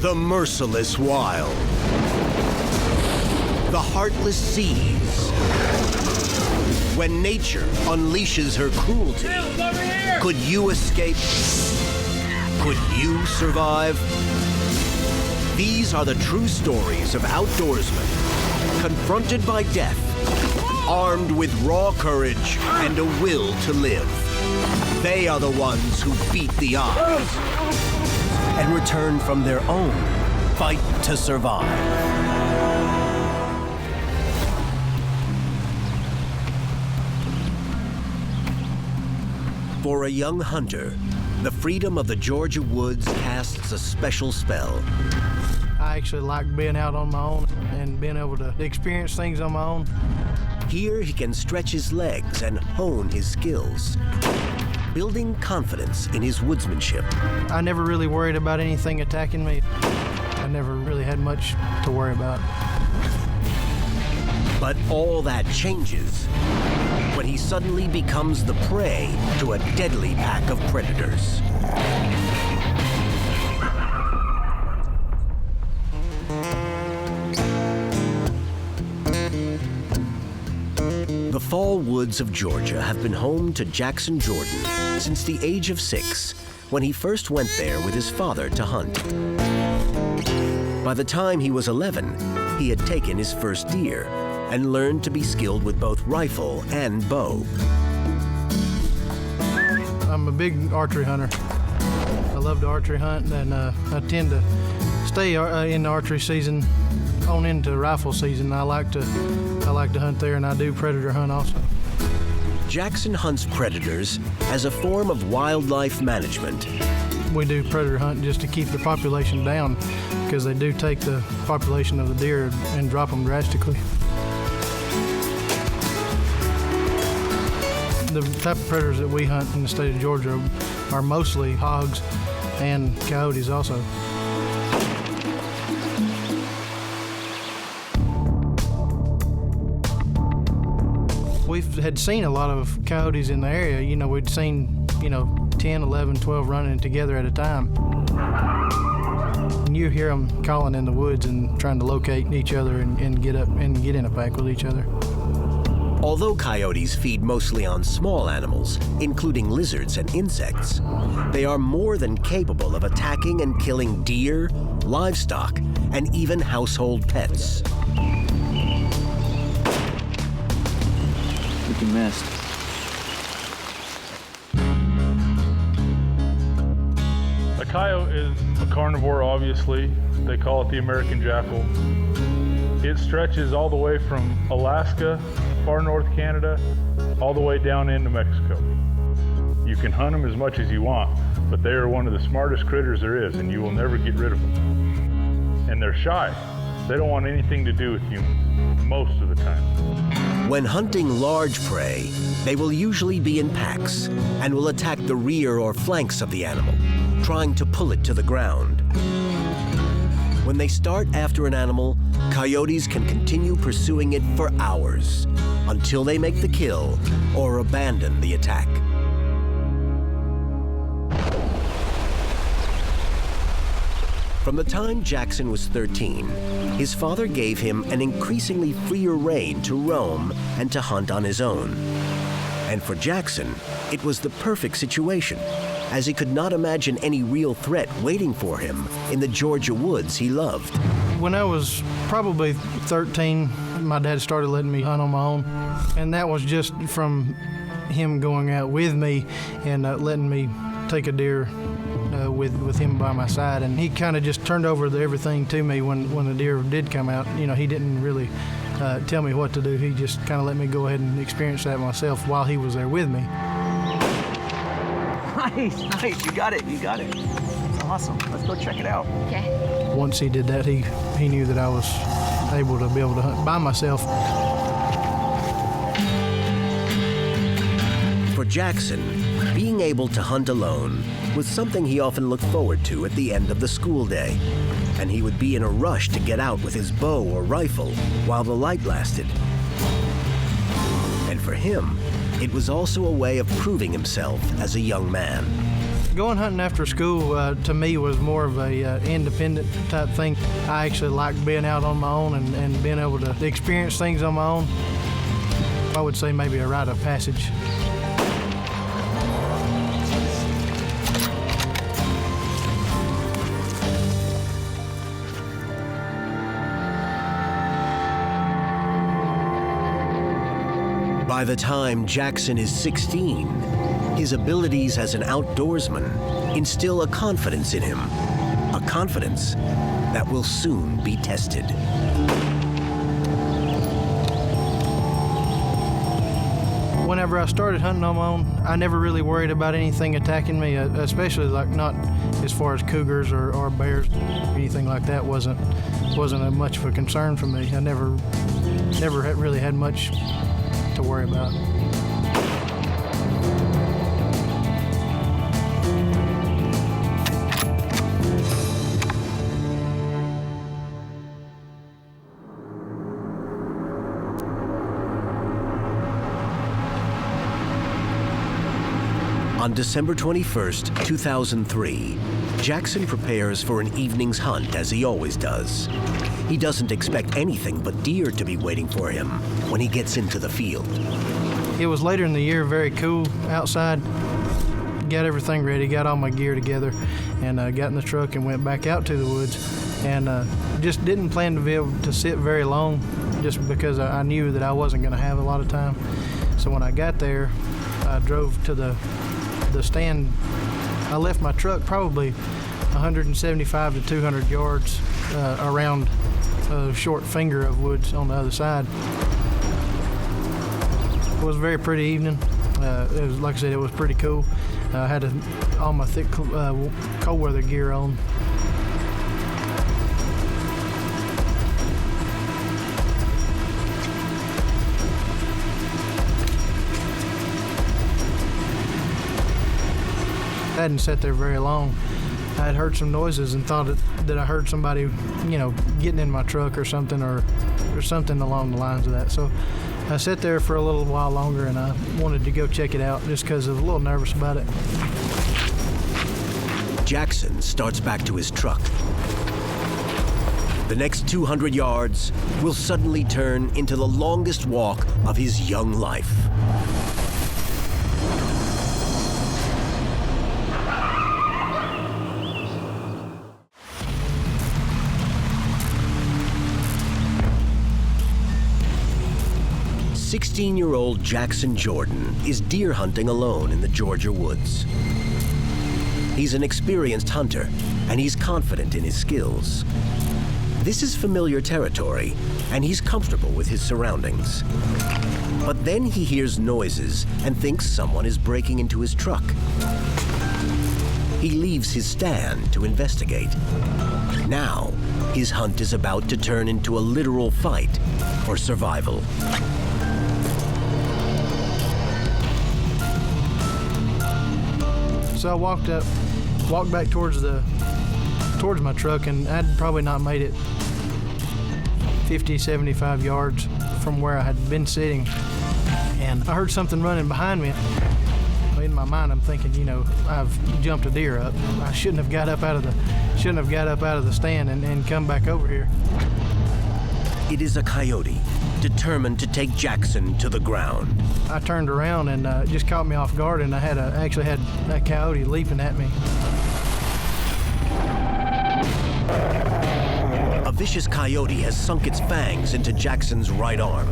The merciless wild. The heartless seas. When nature unleashes her cruelty, could you escape? Could you survive? These are the true stories of outdoorsmen confronted by death, armed with raw courage and a will to live. They are the ones who beat the odds and return from their own fight to survive. For a young hunter, the freedom of the Georgia woods casts a special spell. I actually like being out on my own and being able to experience things on my own. Here he can stretch his legs and hone his skills, building confidence in his woodsmanship. I never really worried about anything attacking me. I never really had much to worry about. But all that changes when he suddenly becomes the prey to a deadly pack of predators. The fall woods of Georgia have been home to Jackson Jordan since the age of 6, when he first went there with his father to hunt. By the time he was 11, he had taken his first deer and learned to be skilled with both rifle and bow. I'm a big archery hunter. I love to archery hunt, and I tend to stay in the archery season on into rifle season. I like to hunt there, and I do predator hunt also. Jackson hunts predators as a form of wildlife management. We do predator hunt just to keep the population down, because they do take the population of the deer and drop them drastically. The type of predators that we hunt in the state of Georgia are mostly hogs and coyotes also. We had seen a lot of coyotes in the area. You know, we'd seen, 10, 11, 12 running together at a time. And you hear them calling in the woods and trying to locate each other and get up and get in a pack with each other. Although coyotes feed mostly on small animals, including lizards and insects, they are more than capable of attacking and killing deer, livestock, and even household pets. Looking missed. A coyote is a carnivore, obviously. They call it the American jackal. It stretches all the way from Alaska, far north Canada, all the way down into Mexico. You can hunt them as much as you want, but they are one of the smartest critters there is, and you will never get rid of them. And they're shy. They don't want anything to do with humans, most of the time. When hunting large prey, they will usually be in packs and will attack the rear or flanks of the animal, trying to pull it to the ground. When they start after an animal, coyotes can continue pursuing it for hours until they make the kill or abandon the attack. From the time Jackson was 13, his father gave him an increasingly freer rein to roam and to hunt on his own. And for Jackson, it was the perfect situation, as he could not imagine any real threat waiting for him in the Georgia woods he loved. When I was probably 13, my dad started letting me hunt on my own, and that was just from him going out with me and letting me take a deer with him by my side. And he kind of just turned over everything to me when the deer did come out. He didn't really tell me what to do. He just kind of let me go ahead and experience that myself while he was there with me. Nice, you got it. That's awesome. Let's go check it out. Okay. Once he did that, he knew that I was able to hunt by myself. For Jackson, being able to hunt alone was something he often looked forward to at the end of the school day, and he would be in a rush to get out with his bow or rifle while the light lasted. And for him, it was also a way of proving himself as a young man. Going hunting after school to me was more of a independent type thing. I actually liked being out on my own and being able to experience things on my own. I would say maybe a rite of passage. By the time Jackson is 16, his abilities as an outdoorsman instill a confidence in him, a confidence that will soon be tested. Whenever I started hunting on my own, I never really worried about anything attacking me, especially like not as far as cougars or bears. Anything like that wasn't much of a concern for me. I never really had much to worry about. On December 21st, 2003, Jackson prepares for an evening's hunt as he always does. He doesn't expect anything but deer to be waiting for him when he gets into the field. It was later in the year, very cool outside. Got everything ready, got all my gear together, and got in the truck and went back out to the woods. And just didn't plan to be able to sit very long, just because I knew that I wasn't going to have a lot of time. So when I got there, I drove to the stand. I left my truck probably 175 to 200 yards around a short finger of woods on the other side. It was a very pretty evening. It was, like I said, it was pretty cool. I had all my thick cold weather gear on. I hadn't sat there very long. I had heard some noises and thought that I heard somebody, getting in my truck or something, or something along the lines of that. So I sat there for a little while longer, and I wanted to go check it out just because I was a little nervous about it. Jackson starts back to his truck. The next 200 yards will suddenly turn into the longest walk of his young life. "16-year-old Jackson Jordan is deer hunting alone in the Georgia woods. He's an experienced hunter, and he's confident in his skills. This is familiar territory, and he's comfortable with his surroundings. But then he hears noises and thinks someone is breaking into his truck. He leaves his stand to investigate. Now, his hunt is about to turn into a literal fight for survival. So I walked back towards my truck, and I'd probably not made it 50, 75 yards from where I had been sitting. And I heard something running behind me. In my mind, I'm thinking, I've jumped a deer up. I shouldn't have got up out of the stand and come back over here. It is a coyote, determined to take Jackson to the ground. I turned around and it just caught me off guard, and I actually had a coyote leaping at me. A vicious coyote has sunk its fangs into Jackson's right arm.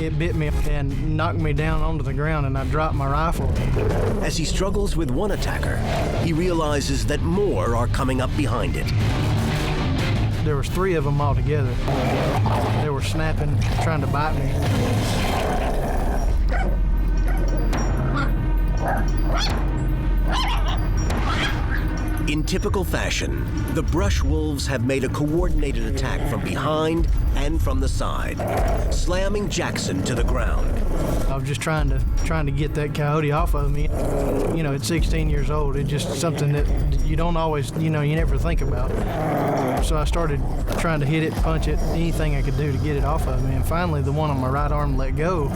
It bit me and knocked me down onto the ground, and I dropped my rifle. As he struggles with one attacker, he realizes that more are coming up behind it. There was 3 of them all together. They were snapping, trying to bite me. In typical fashion, the brush wolves have made a coordinated attack from behind and from the side, slamming Jackson to the ground. I was just trying to get that coyote off of me. At 16 years old, it's just something that you don't always, you never think about. So I started trying to hit it, punch it, anything I could do to get it off of me. And finally, the one on my right arm let go.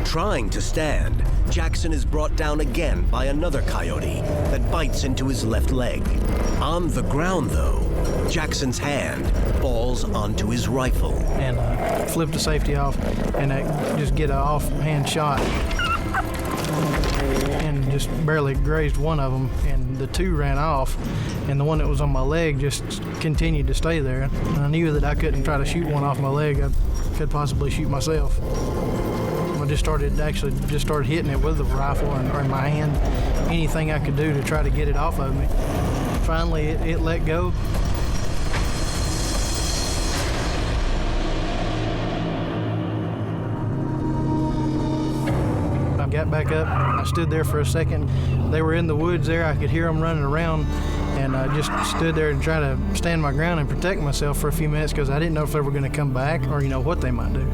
Trying to stand, Jackson is brought down again by another coyote that bites into his left leg. On the ground, though, Jackson's hand falls onto his rifle. And flip the safety off and just get an offhand shot. And just barely grazed one of them, and the two ran off, and the one that was on my leg just continued to stay there. And I knew that I couldn't try to shoot one off my leg. I could possibly shoot myself. I just started hitting it with the rifle or in my hand, anything I could do to try to get it off of me. Finally, it let go. I got back up. I stood there for a second. They were in the woods there. I could hear them running around, and I just stood there and tried to stand my ground and protect myself for a few minutes because I didn't know if they were going to come back or, what they might do.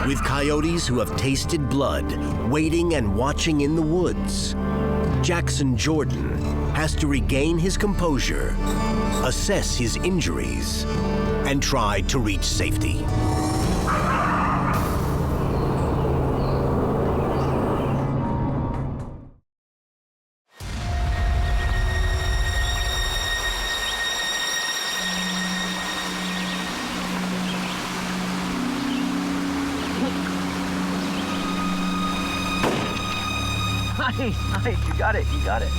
With coyotes who have tasted blood, waiting and watching in the woods, Jackson Jordan has to regain his composure, assess his injuries, and try to reach safety. Nice, you got it.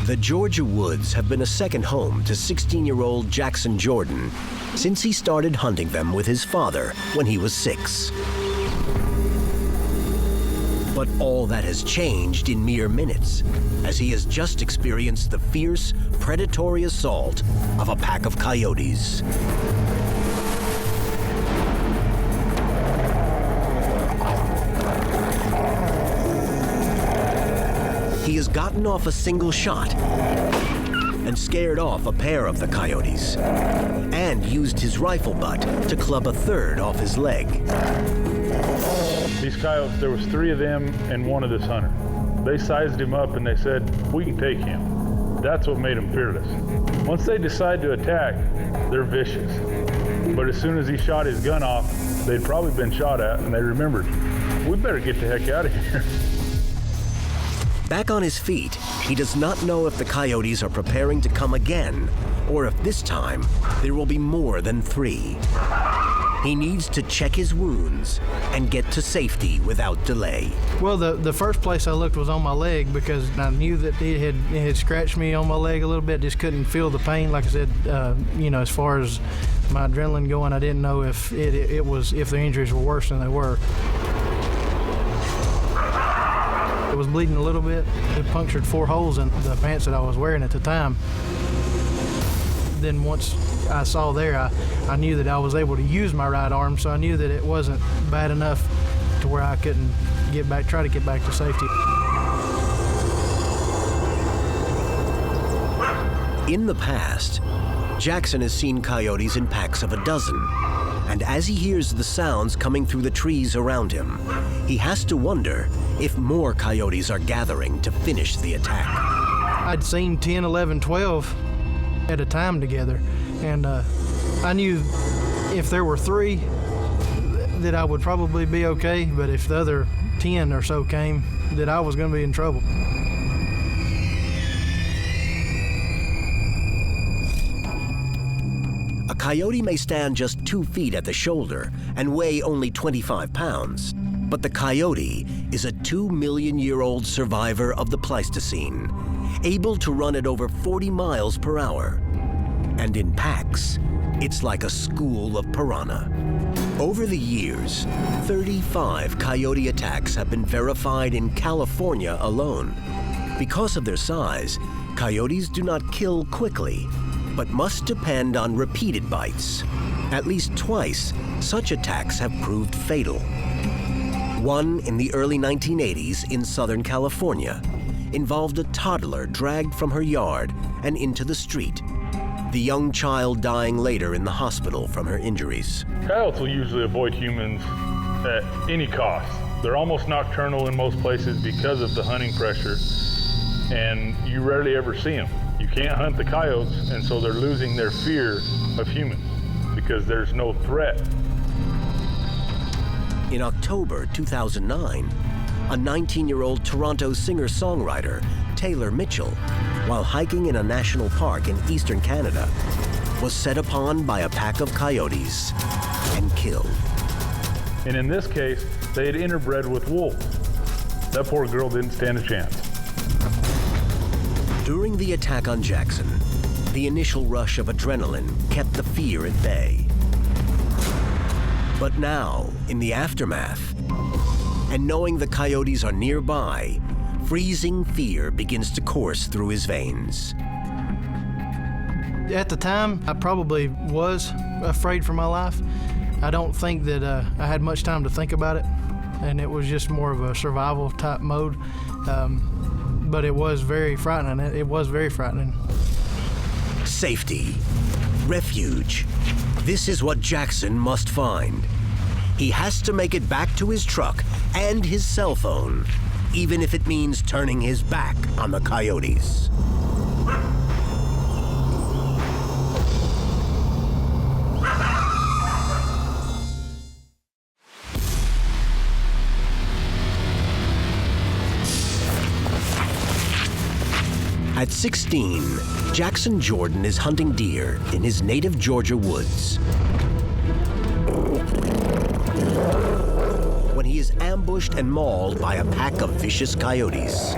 The Georgia woods have been a second home to 16-year-old Jackson Jordan since he started hunting them with his father when he was 6. But all that has changed in mere minutes, as he has just experienced the fierce, predatory assault of a pack of coyotes. He has gotten off a single shot and scared off a pair of the coyotes, and used his rifle butt to club a third off his leg. These coyotes, there was 3 of them and one of this hunter. They sized him up and they said, we can take him. That's what made him fearless. Once they decide to attack, they're vicious. But as soon as he shot his gun off, they'd probably been shot at, and they remembered, we better get the heck out of here. Back on his feet, he does not know if the coyotes are preparing to come again, or if this time there will be more than 3. He needs to check his wounds and get to safety without delay. Well, the first place I looked was on my leg because I knew that it had scratched me on my leg a little bit. Just couldn't feel the pain. Like I said, as far as my adrenaline going, I didn't know if if the injuries were worse than they were. It was bleeding a little bit. It punctured 4 holes in the pants that I was wearing at the time. Then once I saw there, I knew that I was able to use my right arm, so I knew that it wasn't bad enough to where I couldn't try to get back to safety. In the past, Jackson has seen coyotes in packs of a dozen, and as he hears the sounds coming through the trees around him, he has to wonder if more coyotes are gathering to finish the attack. I'd seen 10, 11, 12 at a time together, and I knew if there were 3 that I would probably be okay, but if the other 10 or so came, that I was going to be in trouble. A coyote may stand just 2 feet at the shoulder and weigh only 25 pounds, but the coyote is a 2-million-year-old survivor of the Pleistocene, able to run at over 40 miles per hour. And in packs, it's like a school of piranha. Over the years, 35 coyote attacks have been verified in California alone. Because of their size, coyotes do not kill quickly, but must depend on repeated bites. At least twice, such attacks have proved fatal. One in the early 1980s in Southern California involved a toddler dragged from her yard and into the street, the young child dying later in the hospital from her injuries. Coyotes will usually avoid humans at any cost. They're almost nocturnal in most places because of the hunting pressure, and you rarely ever see them. You can't hunt the coyotes, and so they're losing their fear of humans because there's no threat. In October 2009, a 19-year-old Toronto singer-songwriter, Taylor Mitchell, while hiking in a national park in eastern Canada, was set upon by a pack of coyotes and killed. And in this case, they had interbred with wolves. That poor girl didn't stand a chance. During the attack on Jackson, the initial rush of adrenaline kept the fear at bay. But now, in the aftermath, and knowing the coyotes are nearby, freezing fear begins to course through his veins. At the time, I probably was afraid for my life. I don't think that I had much time to think about it, and it was just more of a survival type mode. But it was very frightening. It was very frightening. Safety, refuge. This is what Jackson must find. He has to make it back to his truck and his cell phone, even if it means turning his back on the coyotes. At 16, Jackson Jordan is hunting deer in his native Georgia woods when he is ambushed and mauled by a pack of vicious coyotes.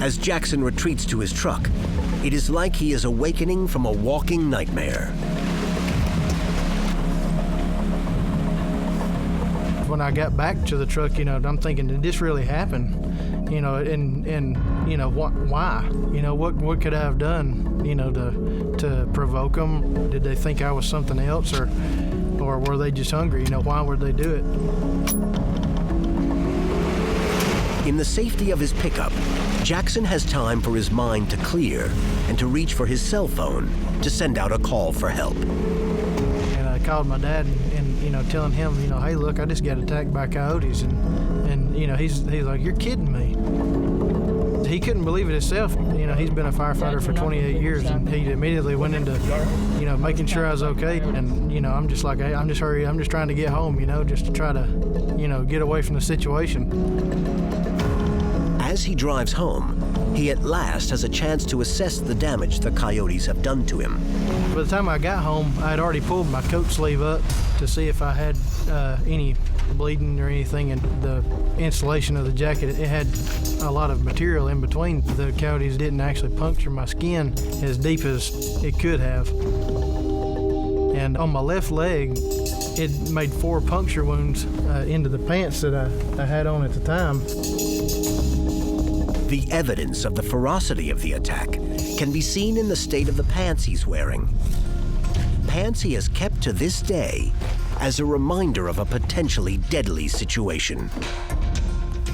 As Jackson retreats to his truck, it is like he is awakening from a walking nightmare. When I got back to the truck, I'm thinking, did this really happen? And why? What could I have done, to provoke them? Did they think I was something else, or were they just hungry? Why would they do it? In the safety of his pickup, Jackson has time for his mind to clear and to reach for his cell phone to send out a call for help. And I called my dad and telling him, hey, look, I just got attacked by coyotes. And he's like, you're kidding me. He couldn't believe it himself. He's been a firefighter for 28 years, and he immediately went into, making sure I was okay. And, I'm just like, hey, I'm just trying to get home, just to try to, get away from the situation. As he drives home, he at last has a chance to assess the damage the coyotes have done to him. By the time I got home, I had already pulled my coat sleeve up to see if I had any bleeding or anything, and the insulation of the jacket, it had a lot of material in between. The coyotes didn't actually puncture my skin as deep as it could have. And on my left leg, it made 4 puncture wounds into the pants that I had on at the time. The evidence of the ferocity of the attack can be seen in the state of the pants he's wearing. Pants he has kept to this day as a reminder of a potentially deadly situation.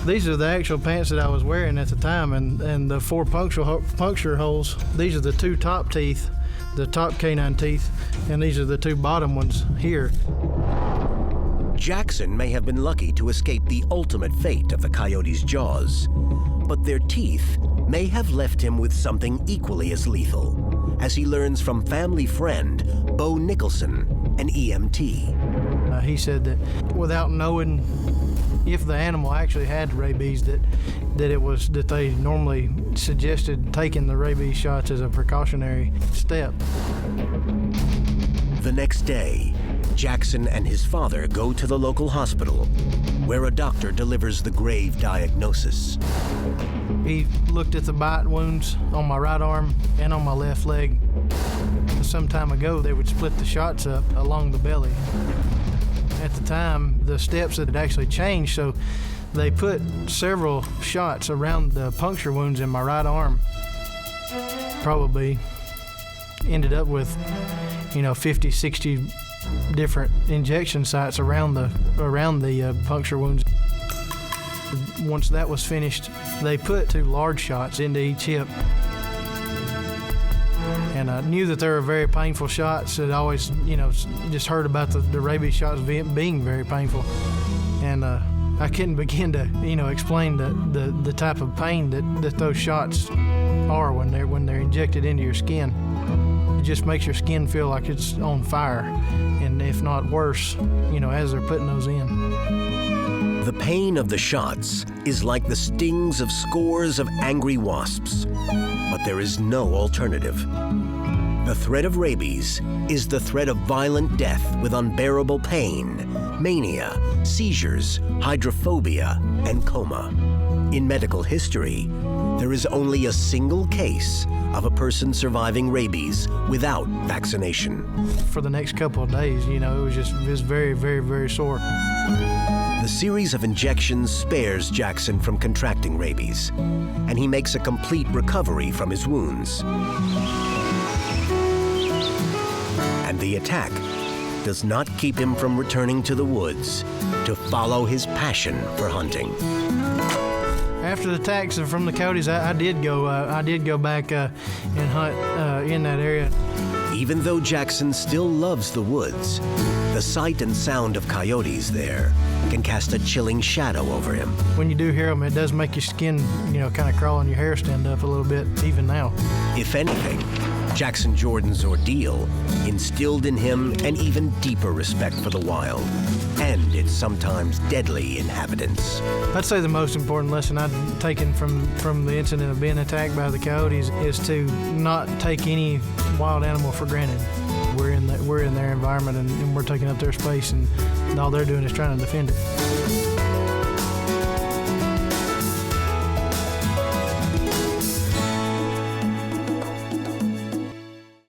These are the actual pants that I was wearing at the time, and the 4 puncture holes, these are the 2 top teeth, the top canine teeth, and these are the 2 bottom ones here. Jackson may have been lucky to escape the ultimate fate of the coyotes' jaws, but their teeth may have left him with something equally as lethal, as he learns from family friend Bo Nicholson, an EMT. He said that without knowing if the animal actually had rabies, that they normally suggested taking the rabies shots as a precautionary step. The next day, Jackson and his father go to the local hospital, where a doctor delivers the grave diagnosis. He looked at the bite wounds on my right arm and on my left leg. Some time ago, they would split the shots up along the belly. At the time, the steps had actually changed, so they put several shots around the puncture wounds in my right arm. Probably ended up with, 50, 60 different injection sites around the puncture wounds. Once that was finished, they put 2 large shots into each hip. And I knew that they were very painful shots. I'd always, just heard about the rabies shots being very painful. And I couldn't begin to, explain the type of pain that those shots are when they're injected into your skin. just makes your skin feel like it's on fire, and if not worse, as they're putting those in. The pain of the shots is like the stings of scores of angry wasps, but there is no alternative. The threat of rabies is the threat of violent death with unbearable pain, mania, seizures, hydrophobia, and coma. In medical history, there is only a single case of a person surviving rabies without vaccination. For the next couple of days, it was very, very, very sore. The series of injections spares Jackson from contracting rabies, and he makes a complete recovery from his wounds. And the attack does not keep him from returning to the woods to follow his passion for hunting. After the attacks from the coyotes, I did go back and hunt in that area. Even though Jackson still loves the woods, the sight and sound of coyotes there can cast a chilling shadow over him. When you do hear them, it does make your skin, kind of crawl and your hair stand up a little bit, even now. If anything, Jackson Jordan's ordeal instilled in him an even deeper respect for the wild and its sometimes deadly inhabitants. I'd say the most important lesson I've taken from the incident of being attacked by the coyotes is to not take any wild animal for granted. We're in their environment, and we're taking up their space, and all they're doing is trying to defend it.